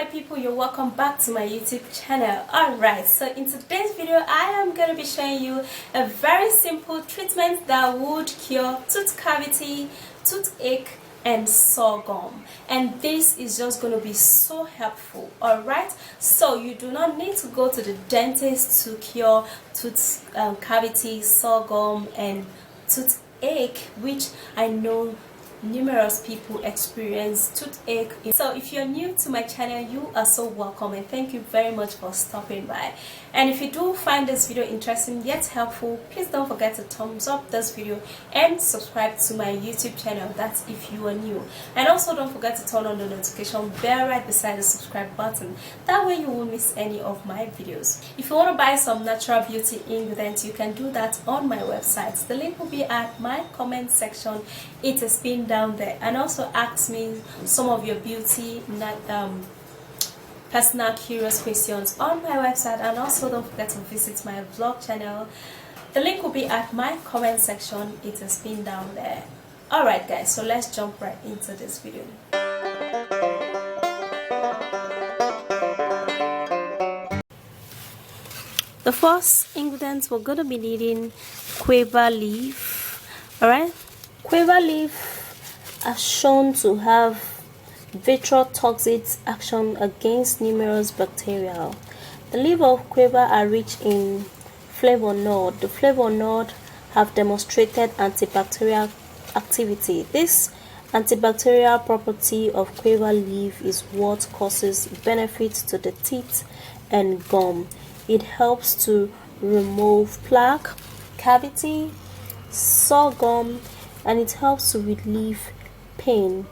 my people, you're welcome back to my YouTube channel. Alright, so in today's video I am going to be showing you a very simple treatment that would cure tooth cavity, toothache and sore gum, and this is just going to be so helpful. Alright, so you do not need to go to the dentist to cure tooth cavity, sore gum and toothache, which I know numerous people experience toothache. So if you're new to my channel, you are so welcome and thank you very much for stopping by. And if you do find this video interesting yet helpful, please don't forget to thumbs up this video and subscribe to my YouTube channel. That's if you are new. And also don't forget to turn on the notification bell right beside the subscribe button. That way you won't miss any of my videos. If you want to buy some natural beauty ingredients, you can do that on my website. The link will be at my comment section. It is pinned down there. And also ask me some of your beauty personal curious questions on my website, and also don't forget to visit my vlog channel. The link will be at my comment section. It is pinned down there. Alright guys, so let's jump right into this video. The first ingredients we're going to be needing guava leaf. Alright, guava leaf are shown to have vitrotoxic action against numerous bacteria. The leaves of guava are rich in flavonoid. The flavonoid have demonstrated antibacterial activity. This antibacterial property of guava leaf is what causes benefit to the teeth and gum. It helps to remove plaque, cavity, sore gum, and it helps to relieve pain.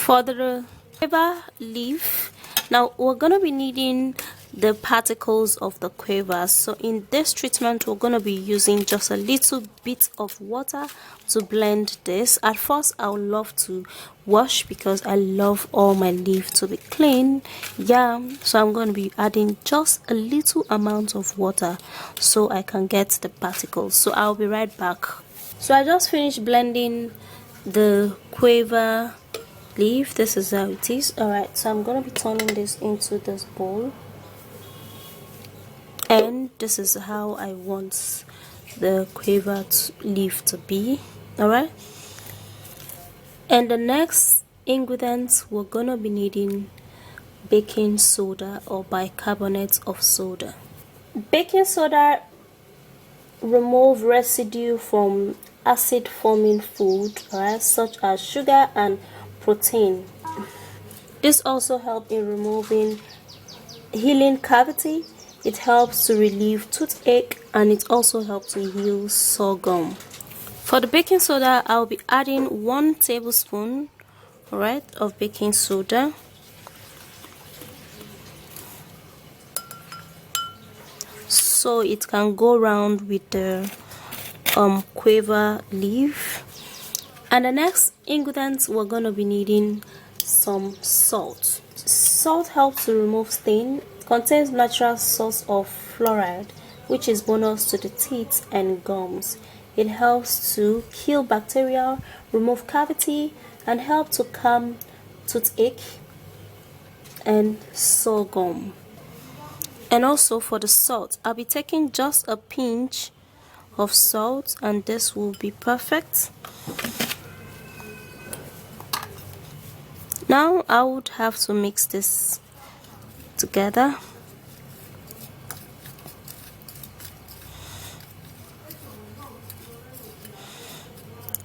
For the guava leaf, now we're going to be needing the particles of the guava. So in this treatment we're going to be using just a little bit of water to blend this. At first I would love to wash because I love all my leaf to be clean. Yeah, so I'm going to be adding just a little amount of water so I can get the particles. So I'll be right back. So I just finished blending the guava leaf. This is how it is. Alright, so I'm gonna be turning this into this bowl, and this is how I want the guava leaf to be. Alright, and the next ingredients we're gonna be needing baking soda or bicarbonate of soda. Baking soda remove residue from acid forming food, right, such as sugar and protein. This also helps in removing healing cavity. It helps to relieve toothache, and it also helps to heal sore gum. For the baking soda, I'll be adding 1 tablespoon, right, of baking soda. So it can go around with the guava leaf. And the next ingredients we're going to be needing some salt. Salt helps to remove stain. It contains natural source of fluoride, which is bonus to the teeth and gums. It helps to kill bacteria, remove cavity, and help to calm toothache and sore gum. And also for the salt, I'll be taking just a pinch of salt, and this will be perfect. Now I would have to mix this together.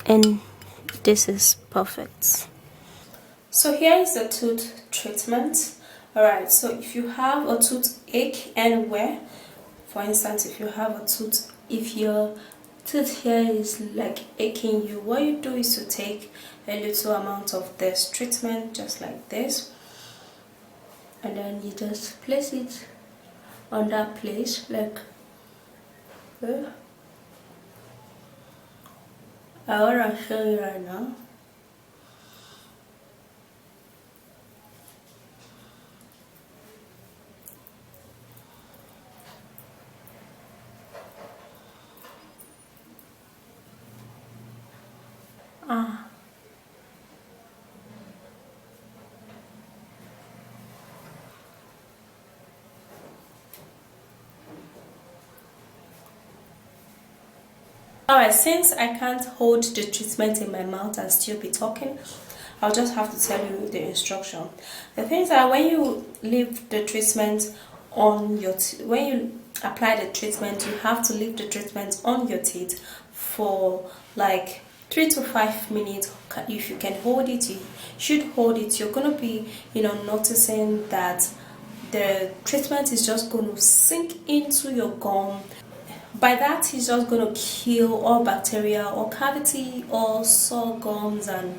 And this is perfect. So here is the tooth treatment. Alright, so if you have a toothache anywhere, for instance, if you have a tooth, if your tooth here is like aching you, what you do is to take a little amount of this treatment, just like this, and then you just place it on that place, like I want to show you right now. Alright, since I can't hold the treatment in my mouth and still be talking, I'll just have to tell you the instruction. The things are, when you leave the treatment on your when you apply the treatment, you have to leave the treatment on your teeth for like 3 to 5 minutes. If you can hold it, you should hold it. You're gonna be, noticing that the treatment is just going to sink into your gum. By that, it's just going to kill all bacteria or cavity or sore gums, and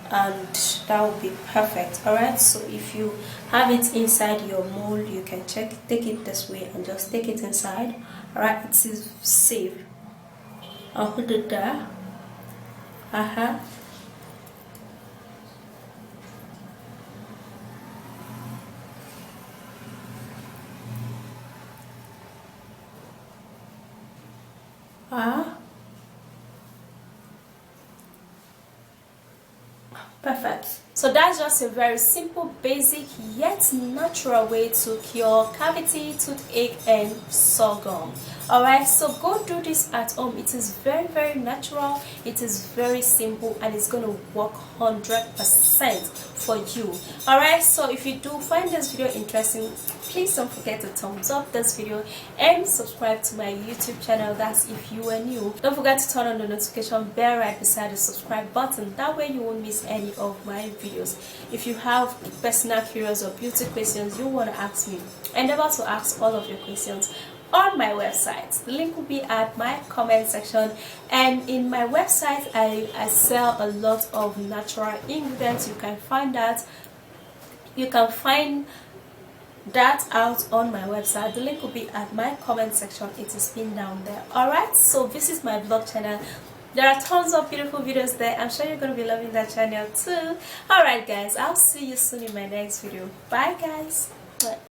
that will be perfect. Alright, so if you have it inside your mold, you can take it this way and just take it inside. Alright, it is safe. I'll put it there. Perfect. So that's just a very simple, basic yet natural way to cure cavity, toothache, and sore gum. Alright, so go do this at home. It is very, very natural, it is very simple, and it's going to work 100% for you. Alright, so if you do find this video interesting, please don't forget to thumbs up this video and subscribe to my YouTube channel. That's if you are new. Don't forget to turn on the notification bell right beside the subscribe button. That way you won't miss any of my videos. If you have personal curious or beauty questions you want to ask me, endeavor to ask all of your questions on my website. The link will be at my comment section, and in my website I sell a lot of natural ingredients. You can find that out on my website. The link will be at my comment section. It is pinned down there. Alright, so visit my blog channel. There are tons of beautiful videos there. I'm sure you're going to be loving that channel too. Alright guys, I'll see you soon in my next video. Bye guys. Bye.